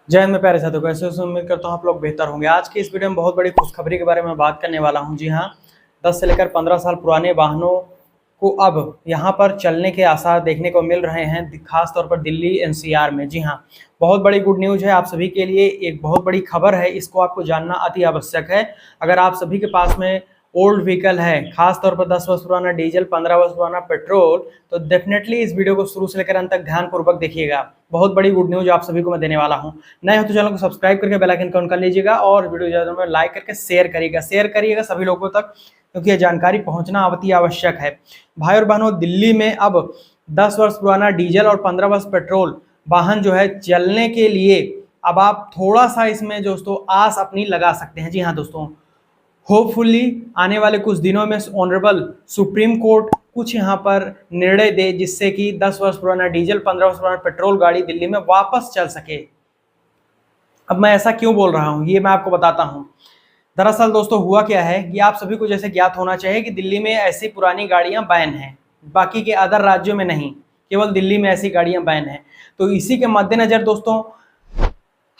जय हिंद। में प्यारे साथियों, कैसे हो? उम्मीद करता हूँ आप लोग बेहतर होंगे। आज की इस वीडियो में बहुत बड़ी खुशखबरी के बारे में बात करने वाला हूँ। जी हाँ, 10 से लेकर 15 साल पुराने वाहनों को अब यहाँ पर चलने के आसार देखने को मिल रहे हैं, खास तौर पर दिल्ली एनसीआर में। जी हाँ, बहुत बड़ी गुड न्यूज़ है आप सभी के लिए, एक बहुत बड़ी खबर है। इसको आपको जानना अति आवश्यक है। अगर आप सभी के पास में ओल्ड व्हीकल है, खास तौर पर 10 वर्ष पुराना डीजल, 15 वर्ष पुराना पेट्रोल, तो डेफिनेटली इस वीडियो को शुरू से लेकर अंत तक ध्यानपूर्वक देखिएगा। बहुत बड़ी गुड न्यूज आप सभी को मैं देने वाला हूं। नए हो तो चैनल को सब्सक्राइब करके बेल आइकन ऑन कर लीजिएगा और वीडियो ज़्यादा में लाइक करके शेयर करिएगा सभी लोगों तक, क्योंकि यह जानकारी पहुंचना अति आवश्यक है। भाई और बहनों, दिल्ली में अब 10 वर्ष पुराना डीजल और 15 वर्ष पेट्रोल वाहन जो है चलने के लिए अब आप थोड़ा सा इसमें दोस्तों आस अपनी लगा सकते हैं। जी हाँ दोस्तों, होपफुली आने वाले कुछ दिनों में ऑनरेबल सुप्रीम कोर्ट कुछ यहाँ पर निर्णय दे, जिससे कि 10 वर्ष पुराना डीजल, 15 वर्ष पुराना पेट्रोल गाड़ी दिल्ली में वापस चल सके। अब मैं ऐसा क्यों बोल रहा हूँ ये मैं आपको बताता हूँ। दरअसल दोस्तों हुआ क्या है कि आप सभी को जैसे ज्ञात होना चाहिए कि दिल्ली में ऐसी पुरानी गाड़ियाँ बैन हैं, बाकी के अदर राज्यों में नहीं, केवल दिल्ली में ऐसी गाड़ियाँ बैन हैं। तो इसी के मद्देनज़र दोस्तों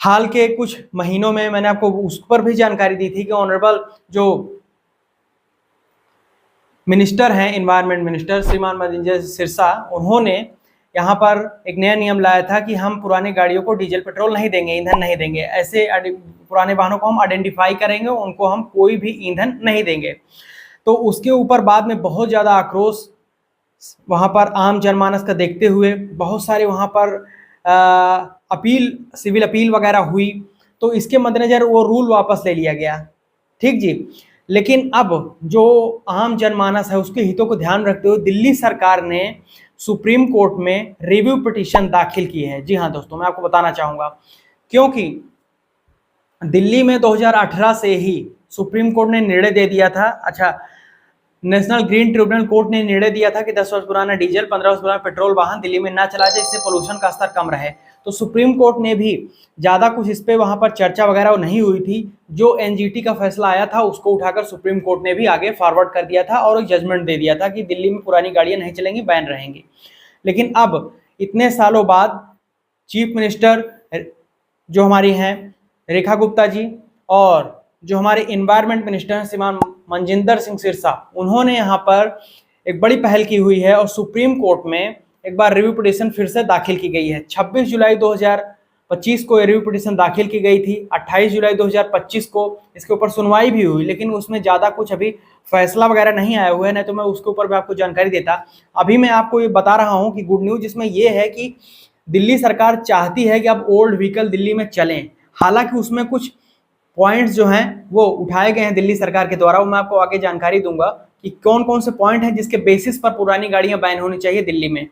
हाल के कुछ महीनों में मैंने आपको उस पर भी जानकारी दी थी कि ऑनरेबल जो मिनिस्टर हैं, इन्वायरमेंट मिनिस्टर श्रीमान मनजिंदर सिरसा, उन्होंने यहाँ पर एक नया नियम लाया था कि हम पुरानी गाड़ियों को डीजल पेट्रोल नहीं देंगे, ईंधन नहीं देंगे। ऐसे पुराने वाहनों को हम आइडेंटिफाई करेंगे, उनको हम कोई भी ईंधन नहीं देंगे। तो उसके ऊपर बाद में बहुत ज़्यादा आक्रोश वहाँ पर आम जनमानस का देखते हुए बहुत सारे वहाँ पर सिविल अपील वगैरह हुई। तो इसके मद्देनज़र वो रूल वापस ले लिया गया। ठीक जी। लेकिन अब जो आम जनमानस है उसके हितों को ध्यान रखते हुए दिल्ली सरकार ने सुप्रीम कोर्ट में रिव्यू पिटीशन दाखिल की है। जी हाँ दोस्तों, मैं आपको बताना चाहूँगा, क्योंकि दिल्ली में 2018 से ही सुप्रीम कोर्ट ने निर्णय दे दिया था, नेशनल ग्रीन ट्रिब्यूनल कोर्ट ने निर्णय दिया था कि 10 वर्ष पुराना डीजल, 15 वर्ष पुराना पेट्रोल वाहन दिल्ली में ना चला जाए, इससे पोल्यूशन का स्तर कम रहे। तो सुप्रीम कोर्ट ने भी ज़्यादा कुछ इस पर वहाँ पर चर्चा वगैरह नहीं हुई थी। जो एनजीटी का फैसला आया था उसको उठाकर सुप्रीम कोर्ट ने भी आगे फॉरवर्ड कर दिया था और एक जजमेंट दे दिया था कि दिल्ली में पुरानी गाड़ियाँ नहीं चलेंगी, बैन रहेंगी। लेकिन अब इतने सालों बाद चीफ मिनिस्टर जो हमारी हैं रेखा गुप्ता जी और जो हमारे इन्वायरमेंट मिनिस्टर हैं श्रीमान मनजिंदर सिंह सिरसा, उन्होंने यहाँ पर एक बड़ी पहल की हुई है और सुप्रीम कोर्ट में एक बार रिव्यू पिटीशन फिर से दाखिल की गई है। 26 जुलाई 2025 को रिव्यू पिटीशन दाखिल की गई थी। 28 जुलाई 2025 को इसके ऊपर सुनवाई भी हुई, लेकिन उसमें ज़्यादा कुछ अभी फैसला वगैरह नहीं आया हुआ है, नहीं तो मैं उसके ऊपर भी आपको जानकारी देता। अभी मैं आपको ये बता रहा हूँ कि गुड न्यूज़ इसमें ये है कि दिल्ली सरकार चाहती है कि अब ओल्ड व्हीकल दिल्ली में चलें। हालांकि उसमें कुछ पॉइंट्स जो हैं वो उठाए गए हैं दिल्ली सरकार के द्वारा, वो मैं आपको आगे जानकारी दूंगा कि कौन कौन से पॉइंट हैं जिसके बेसिस पर पुरानी गाड़ियां बैन होनी चाहिए दिल्ली में।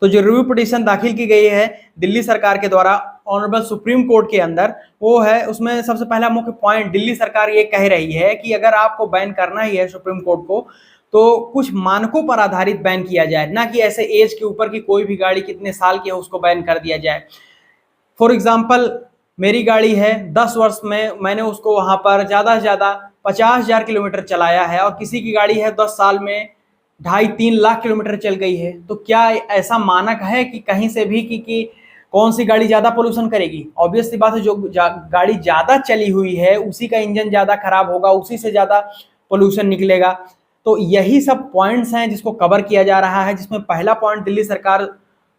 तो जो रिव्यू पिटीशन दाखिल की गई है दिल्ली सरकार के द्वारा ऑनरेबल सुप्रीम कोर्ट के अंदर, वो है, उसमें सबसे पहला मुख्य पॉइंट दिल्ली सरकार ये कह रही है कि अगर आपको बैन करना ही है सुप्रीम कोर्ट को, तो कुछ मानकों पर आधारित बैन किया जाए, ना कि ऐसे एज के ऊपर कि कोई भी गाड़ी कितने साल की है उसको बैन कर दिया जाए। फॉर एग्जाम्पल, मेरी गाड़ी है 10 वर्ष में, मैंने उसको वहाँ पर ज़्यादा से ज़्यादा 50,000 किलोमीटर चलाया है और किसी की गाड़ी है 10 साल में 2.5-3 लाख किलोमीटर चल गई है, तो क्या ऐसा मानक है कि कहीं से भी कि कौन सी गाड़ी ज़्यादा पोल्यूशन करेगी? ऑब्वियस सी बात है, जो गाड़ी ज़्यादा चली हुई है उसी का इंजन ज़्यादा खराब होगा, उसी से ज़्यादा पोल्यूशन निकलेगा। तो यही सब पॉइंट्स हैं जिसको कवर किया जा रहा है, जिसमें पहला पॉइंट दिल्ली सरकार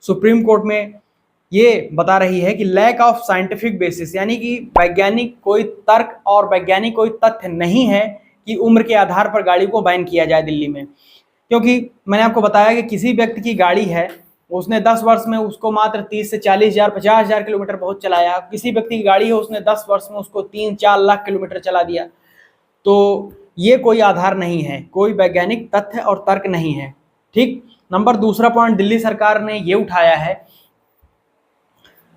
सुप्रीम कोर्ट में ये बता रही है कि लैक ऑफ साइंटिफिक बेसिस, यानी कि वैज्ञानिक कोई तर्क और वैज्ञानिक कोई तथ्य नहीं है कि उम्र के आधार पर गाड़ी को बैन किया जाए दिल्ली में। क्योंकि मैंने आपको बताया कि किसी व्यक्ति की गाड़ी है, उसने 10 वर्ष में उसको मात्र 30 से 40,000 50,000 किलोमीटर बहुत चलाया, किसी व्यक्ति की गाड़ी है उसने 10 वर्ष में उसको 3-4 लाख किलोमीटर चला दिया। तो ये कोई आधार नहीं है, कोई वैज्ञानिक तथ्य और तर्क नहीं है। ठीक। नंबर दूसरा पॉइंट दिल्ली सरकार ने ये उठाया है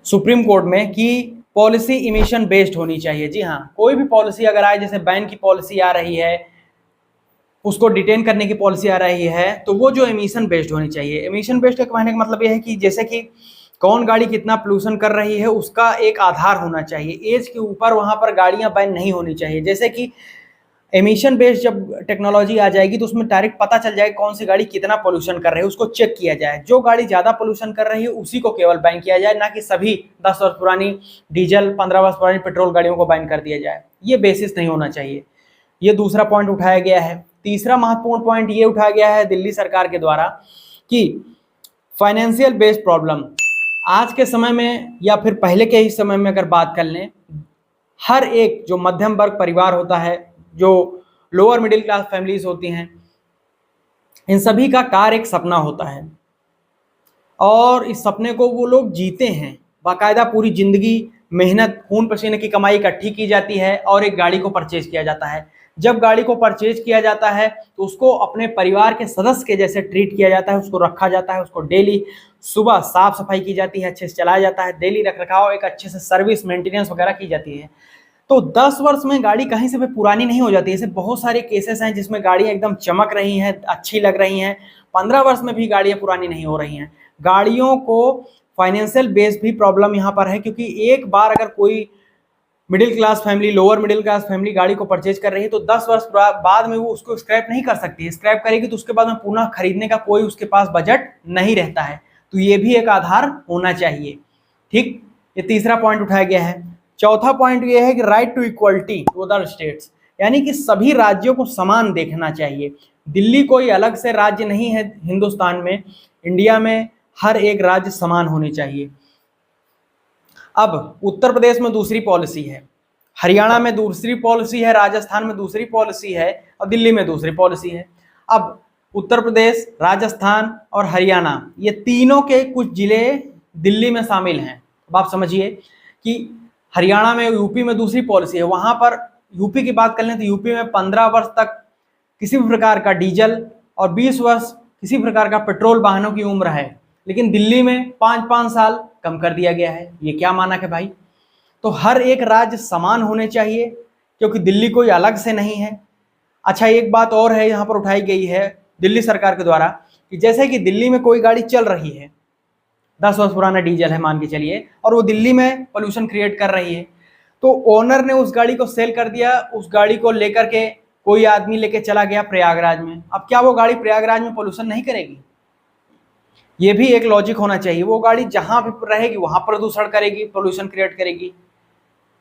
सुप्रीम कोर्ट में कि पॉलिसी इमिशन बेस्ड होनी चाहिए। जी हाँ, कोई भी पॉलिसी अगर आए, जैसे बैन की पॉलिसी आ रही है, उसको डिटेन करने की पॉलिसी आ रही है, तो वो जो एमिशन बेस्ड होनी चाहिए। एमिशन बेस्ड का कहने का मतलब ये है कि जैसे कि कौन गाड़ी कितना पोल्यूशन कर रही है उसका एक आधार होना चाहिए। एज के ऊपर वहाँ पर गाड़ियाँ बैन नहीं होनी चाहिए। जैसे कि एमिशन बेस्ड जब टेक्नोलॉजी आ जाएगी तो उसमें डायरेक्ट पता चल जाएगा कौन सी गाड़ी कितना पोल्यूशन कर रही है, उसको चेक किया जाए। जो गाड़ी ज़्यादा पोल्यूशन कर रही है उसी को केवल बैन किया जाए, ना कि सभी 10 वर्ष पुरानी डीजल 15 वर्ष पुरानी पेट्रोल गाड़ियों को बैन कर दिया जाए। ये बेसिस नहीं होना चाहिए। ये दूसरा पॉइंट उठाया गया है। तीसरा महत्वपूर्ण पॉइंट ये उठाया गया है दिल्ली सरकार के द्वारा कि फाइनेंशियल बेस्ड प्रॉब्लम आज के समय में या फिर पहले के ही समय में अगर बात कर लें, हर एक जो मध्यम वर्ग परिवार होता है, जो लोअर मिडिल क्लास फैमिलीज होती हैं, इन सभी का कार एक सपना होता है और इस सपने को वो लोग जीते हैं। बाकायदा पूरी जिंदगी मेहनत खून पसीने की कमाई इकट्ठी की जाती है और एक गाड़ी को परचेज किया जाता है। जब गाड़ी को परचेज किया जाता है तो उसको अपने परिवार के सदस्य के जैसे ट्रीट किया जाता है, उसको रखा जाता है, उसको डेली सुबह साफ सफाई की जाती है, अच्छे से चलाया जाता है, डेली रख रखाव एक अच्छे से सर्विस मेंटेनेंस वगैरह की जाती है। तो 10 वर्ष में गाड़ी कहीं से भी पुरानी नहीं हो जाती। ऐसे बहुत सारे केसेस हैं जिसमें गाड़ियाँ एकदम चमक रही हैं, अच्छी लग रही हैं, 15 वर्ष में भी गाड़ियाँ पुरानी नहीं हो रही हैं। गाड़ियों को फाइनेंशियल बेस भी प्रॉब्लम यहाँ पर है, क्योंकि एक बार अगर कोई middle class family, lower middle class family गाड़ी को परचेज कर रही है तो 10 वर्ष बाद में वो उसको स्क्रैप नहीं कर सकती। स्क्रैप करेगी तो उसके बाद में पुनः खरीदने का कोई उसके पास बजट नहीं रहता है। तो ये भी एक आधार होना चाहिए। ठीक, ये तीसरा पॉइंट उठाया गया है। चौथा पॉइंट ये है कि right to equality to other states, यानी कि सभी राज्यों को समान देखना चाहिए। दिल्ली कोई अलग से राज्य नहीं है हिंदुस्तान में, इंडिया में हर एक राज्य समान होने चाहिए। अब उत्तर प्रदेश में दूसरी पॉलिसी है, हरियाणा में दूसरी पॉलिसी है, राजस्थान में दूसरी पॉलिसी है और दिल्ली में दूसरी पॉलिसी है। अब उत्तर प्रदेश, राजस्थान और हरियाणा ये तीनों के कुछ जिले दिल्ली में शामिल हैं। अब आप समझिए कि हरियाणा में, यूपी में दूसरी पॉलिसी है। वहाँ पर यूपी की बात कर लें तो यूपी में 15 वर्ष तक किसी भी प्रकार का डीजल और 20 वर्ष किसी प्रकार का पेट्रोल वाहनों की उम्र है, लेकिन दिल्ली में 5-5 साल कम कर दिया गया है। ये क्या मानक है भाई? तो हर एक राज्य समान होने चाहिए, क्योंकि दिल्ली कोई अलग से नहीं है। अच्छा, एक बात और है यहाँ पर उठाई गई है दिल्ली सरकार के द्वारा कि जैसे कि दिल्ली में कोई गाड़ी चल रही है, 10 वर्ष पुराना डीजल है मान के चलिए, और वो दिल्ली में पोल्यूशन क्रिएट कर रही है, तो ओनर ने उस गाड़ी को सेल कर दिया। उस गाड़ी को लेकर के कोई आदमी लेके चला गया प्रयागराज में। अब क्या वो गाड़ी प्रयागराज में पोल्यूशन नहीं करेगी? ये भी एक लॉजिक होना चाहिए। वो गाड़ी जहां भी रहेगी वहां प्रदूषण करेगी, पोल्यूशन क्रिएट करेगी,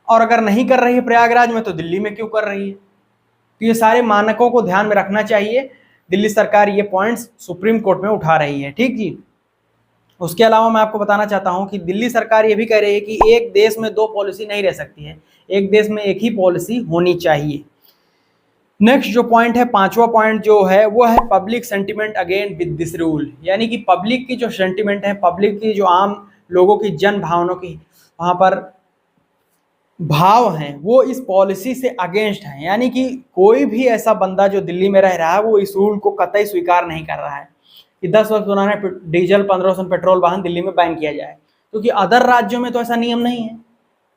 और अगर नहीं कर रही है प्रयागराज में तो दिल्ली में क्यों कर रही है? तो ये सारे मानकों को ध्यान में रखना चाहिए। दिल्ली सरकार ये पॉइंट्स सुप्रीम कोर्ट में उठा रही है। ठीक जी। उसके अलावा मैं आपको बताना चाहता हूं कि दिल्ली सरकार ये भी कह रही है कि एक देश में दो पॉलिसी नहीं रह सकती है, एक देश में एक ही पॉलिसी होनी चाहिए। नेक्स्ट जो पॉइंट है, पांचवा पॉइंट जो है वो है public sentiment again with this rule, यानी कि पब्लिक की जो सेंटिमेंट है, पब्लिक की जो आम लोगों की जन भावनाओं की वहाँ पर भाव हैं, वो इस पॉलिसी से अगेंस्ट हैं। यानी कि कोई भी ऐसा बंदा जो दिल्ली में रह रहा है वो इस रूल को कतई स्वीकार नहीं कर रहा है कि 10 वर्ष पुराना डीजल 15 वर्ष पेट्रोल वाहन दिल्ली में बैन किया जाए, क्योंकि अदर राज्यों में तो ऐसा नियम नहीं है।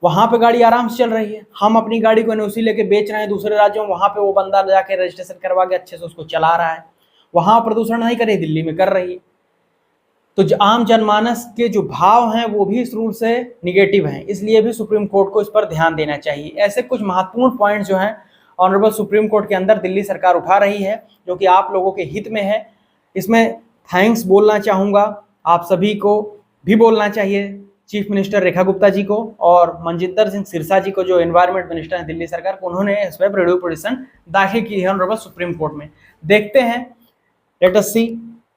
वहाँ पे गाड़ी आराम से चल रही है। हम अपनी गाड़ी को एनओसी लेके बेच रहे हैं दूसरे राज्यों में, वहाँ पे वो बंदा जाके रजिस्ट्रेशन करवा के अच्छे से उसको चला रहा है, वहाँ प्रदूषण नहीं कर रही, दिल्ली में कर रही है। तो जो आम जनमानस के जो भाव हैं वो भी इस रूल से निगेटिव हैं, इसलिए भी सुप्रीम कोर्ट को इस पर ध्यान देना चाहिए। ऐसे कुछ महत्वपूर्ण पॉइंट्स जो हैं ऑनरेबल सुप्रीम कोर्ट के अंदर दिल्ली सरकार उठा रही है, जो कि आप लोगों के हित में है। इसमें थैंक्स बोलना चाहूँगा, आप सभी को भी बोलना चाहिए, चीफ मिनिस्टर रेखा गुप्ता जी को और मनजिंदर सिंह सिरसा जी को, जो एनवायरमेंट मिनिस्टर हैं दिल्ली सरकार को, उन्होंने इस पर रिव्यू पिटीशन दाखिल की है ऑनरेबल सुप्रीम कोर्ट में। देखते हैं, let us see,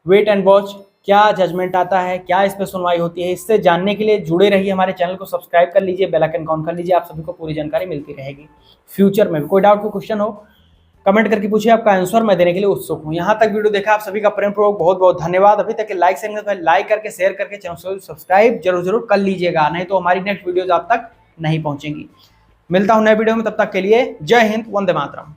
wait and watch, क्या जजमेंट आता है, क्या इस पर सुनवाई होती है। इससे जानने के लिए जुड़े रहिए, हमारे चैनल को सब्सक्राइब कर लीजिए, बेल आइकन ऑन कर लीजिए, आप सभी को पूरी जानकारी मिलती रहेगी। फ्यूचर में भी कोई डाउट, कोई क्वेश्चन हो, कमेंट करके पूछिए, आपका आंसर मैं देने के लिए उत्सुक हूं। यहाँ तक वीडियो देखा आप सभी का प्रेम पूर्वक बहुत बहुत धन्यवाद। अभी तक के लाइक से लाइक करके, शेयर करके, चैनल को सब्सक्राइब जरूर कर लीजिएगा, नहीं तो हमारी नेक्स्ट वीडियोज आप तक नहीं पहुंचेंगी। मिलता हूं नए वीडियो में, तब तक के लिए जय हिंद, वंदे मातरम।